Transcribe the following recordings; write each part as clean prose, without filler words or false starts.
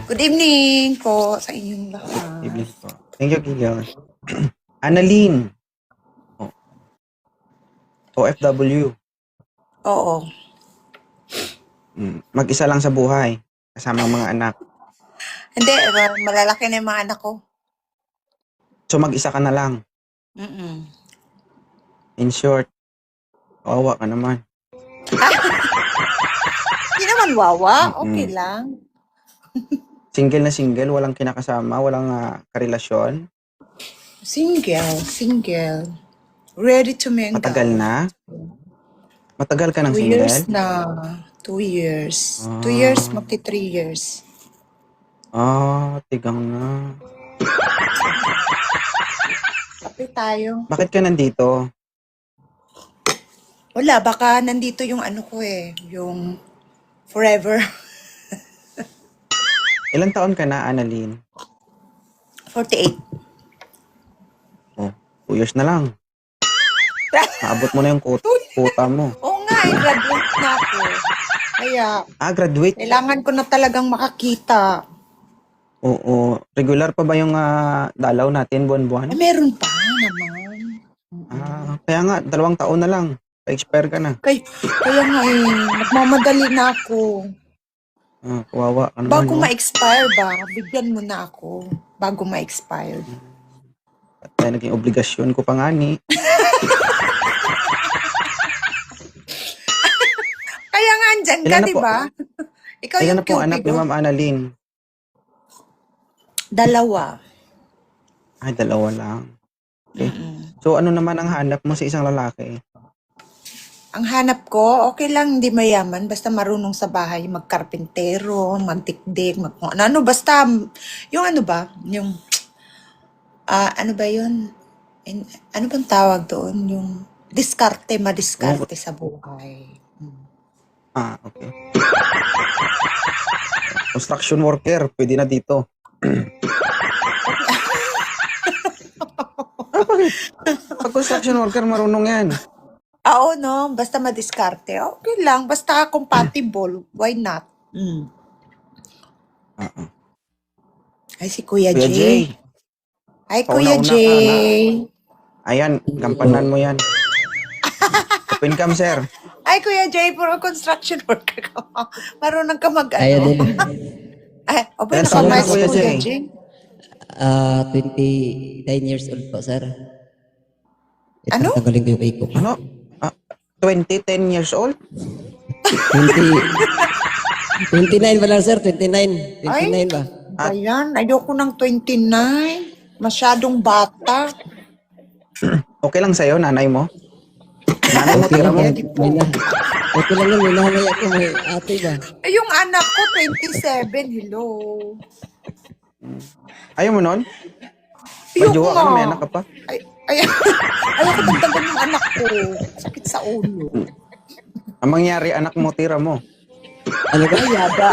Good evening po sa inyong lahat. Evening po. Thank you, Kigel. Annalyn. Oh, OFW. Oo. Mag-isa lang sa buhay. Kasama ang mga anak. Hindi, malalaki na yung mga anak ko. So, mag-isa ka na lang. Mm-mm. In short, kawawa ka naman. Hindi naman wawa. Okay lang. Single na single, walang kinakasama, walang karelasyon. Single. Ready to mingle. Matagal na? Matagal ka ng 2 single? years na. 2 years. 2 years, magti 3 years. Tigang na. Kape tayo. Bakit ka nandito? Wala, baka nandito yung ano ko yung forever. Ilang taon ka na, Annalyn? 48. 2 years na lang. Naabot mo na yung quota mo. Oo nga, graduate na ako. Kaya, Graduate? kailangan ko na talagang makakita. Oo. Regular pa ba yung dalaw natin buwan-buwan? Meron pa naman. Kaya nga, 2 taon na lang. Pa-expire ka na. Kaya nga nagmamadali na ako. Kawawa ka naman. Bago ma-expire ba, bigyan mo na ako. Bago ma-expire. Kaya naging obligasyon ko pa nga ni. Kaya nga andyan ka, di ba? Ikaw Ilan yung na po anak ni Cupido. Ma'am Annalyn? 2. 2 lang. Okay. So, ano naman ang hanap mo sa isang lalaki? Ang hanap ko, okay lang, hindi mayaman. Basta marunong sa bahay, magkarpintero, magdikdik, ano, basta, yung ano ba, yung, ano ba yun? Ano bang tawag doon? Yung madiskarte sa buhay. Okay. Construction worker, pwede na dito. Pag construction worker, marunong yan. Oo, no? Basta madiskarte. Okay lang. Basta compatible. Why not? Ay, si Kuya Kuya J. Jay. Ay, Kuya J. Ayan, gampanan mo yan. Open cam, sir. Ay, Kuya J, puro construction worker ka. Marunong ka Ayaw din. Ay, open Ilan ka taon ba ka, si Kuya Kuya J? J? 29 years old po, sir. Ano? Tanggalin ko yung ikot. Ano? 10 years old? 29 ba lang, sir? 29. 29 ba? Ayan, ayoko ng 29. Masyadong bata. Okay lang sa'yo, nanay mo? Nanay mo, tira mo? May na. Okay lang yun, may nanay ako, may ate ba? Ay, yung anak ko, 27. Hello. Ayaw mo nun? May Ayoko jowa ka na, nga. may anak ka pa? Ayoko dagdagan yung anak ko. Sakit sa ulo. Ang mangyari, anak mo, tira mo. Ano ba? Yada.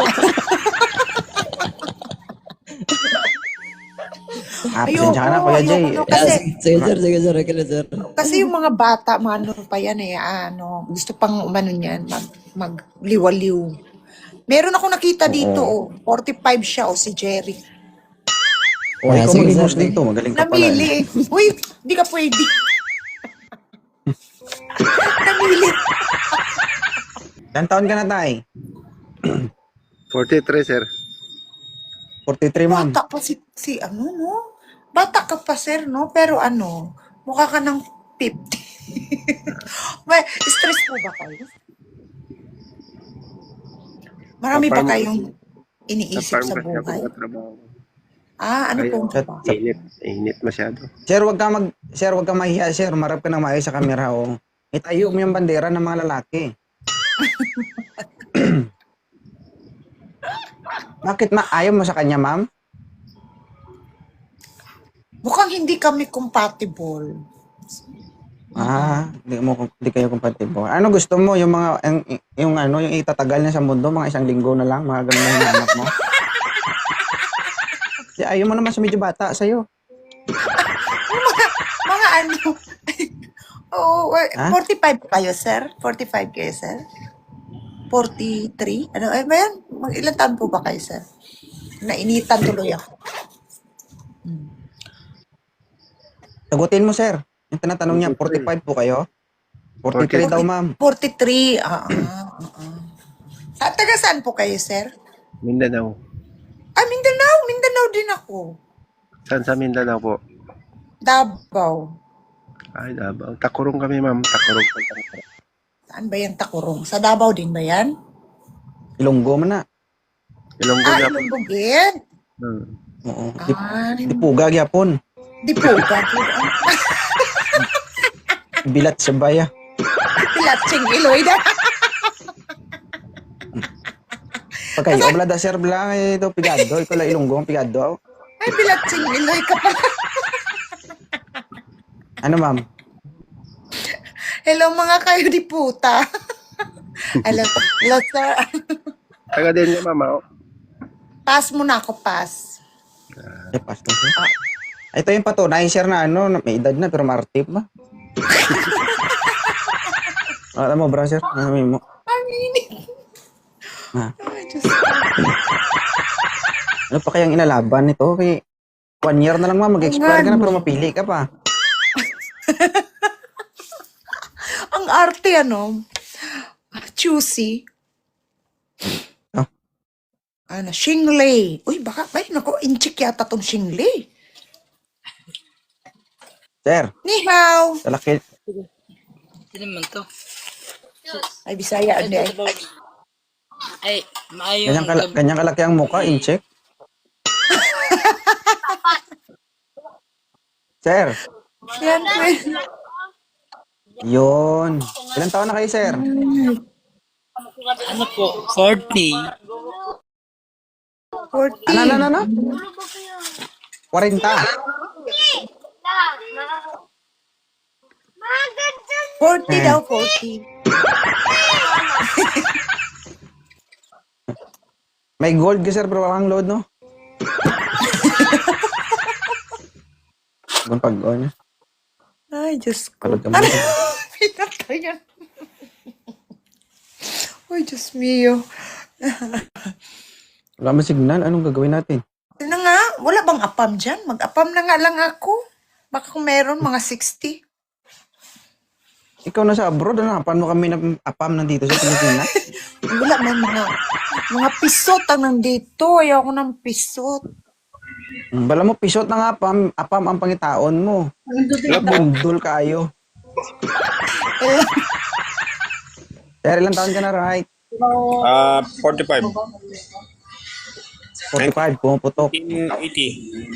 Pasensya ka na, Kuya Jay. ayoko kasi, Sige, sir. Okay na, sir. kasi yung mga bata, ano pa yan gusto pang umano niyan, magliwaliw. Meron ako nakita dito, 45 siya, si Jerry. Ikaw Sige, mag-host sir. dito, magaling ka pala. Namili. Uy, di ka pwede. Namili. Ilan taon ka na, tay? 43, sir. 43, ma'am. Bata pa si ano, no? Bata ka pa, sir, no? Pero mukha ka ng 50. May stress po ba kayo? Marami ba kayong iniisip sa buhay? Ano pong ba? Init masyado. Sir, wag ka mahiya, sir. Marap ka ng maayos sa kamera, oh. Itayo mo yung bandera ng mga lalaki. Bakit ayaw mo sa kanya, ma'am? Mukhang hindi kami compatible. Hindi kayo compatible. Ano gusto mo? Yung mga, yung itatagal niya sa mundo, mga 1 linggo na lang, mga ganun na yung anak mo? Ayaw mo naman sa medyo bata sa'yo. Mga Oo, 45 kayo, sir? 45 kayo, sir? 43? Ano, ba yan? Ilan taon po ba kayo, sir? Nainitan tuloy ako. Sagutin mo, sir. Yung tinatanong niya, 45 po kayo? 43 daw, ma'am. 43. Taga saan po kayo, sir? Mindanao. Mindanao. Mindanao din ako. Saan sa Mindanao po? Davao. Ay, Davao. Takurong kami, ma'am. Takurong. Saan ba yan, Takurong? Sa Davao din ba yan? Ilonggo man na. Ilonggo na po. Ilonggo din. Oo. Ay, Di puga, gyapon. di po ka. Bilat sa baya. Pilatsing Iloy na. Pag kayo, oblada, sir, blang, ito, pigado. Ikaw lang ilonggo, pigado. Ay, pilatsing Iloy ka pala. Ano, ma'am? Hello mga kayo di puta. Hello, sir. Taga din niya, mama. Pass mo na ako, pass. Eh, pass na, sir. Ito yung patunay, sir, na ano, may edad na, pero martip ba? Alam mo, bro, sir? Ano mo? Ang init. Ay, Diyos. Ano pa kayang inalaban nito? Kay 1 year na lang, ma'am. Mag-expire ka na, pero mapili ka pa. Ang arte, ano? Choosy. Ano, Shingley. Uy, baka, ay, naku, inchik yata tong Shingley. Sir, Ni hao. sa laki, Sino man to? Ay, Bisaya, hindi ay. Ay, maayong kanyang kalaki ang mukha, in-check. Sir, Yan, friend. yun. Ilang taon na kayo, sir? ano po, 40. 40. Ano? 40. 40 daw, 40. May gold ka, sir, pero walang load, no? Kung pag-on niya. Ay, Diyos ko. Kalog ka mo. Pinatayan. Ay, Diyos mio. Wala mo signal. Anong gagawin natin? Ano nga? Wala bang apam dyan? Mag-apam na nga lang ako. Baka kung meron, mga 60. Ikaw na sa abroad, ano? Paano kami na apam nandito sa Pilipinas? Wala man mga pisot ang nandito. Ayaw ko ng pisot. Bala mo, pisot na nga apam ang pangitaon mo. Bundol kayo. Sir, ilang taon ka na, right? 45. 45, pumuputok. 1980.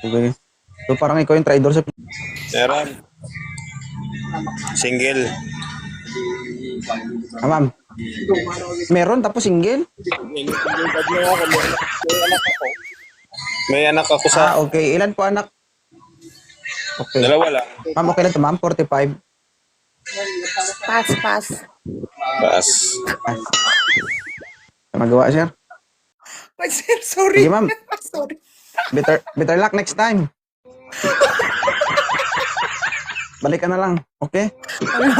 Okay. So parang ikaw yung traidor sa... Meron. Single. Ma'am. Meron, tapos single? May anak ako sa... Okay. Ilan po anak? Okay. Dalawa lang. Ma'am, okay lang to, ma'am? 45? Pass. Bas. Magawa, sir? Ay, sir, sorry. Sige, ma'am. Sorry. Better luck next time. Balik ka na lang. Okay? Ano,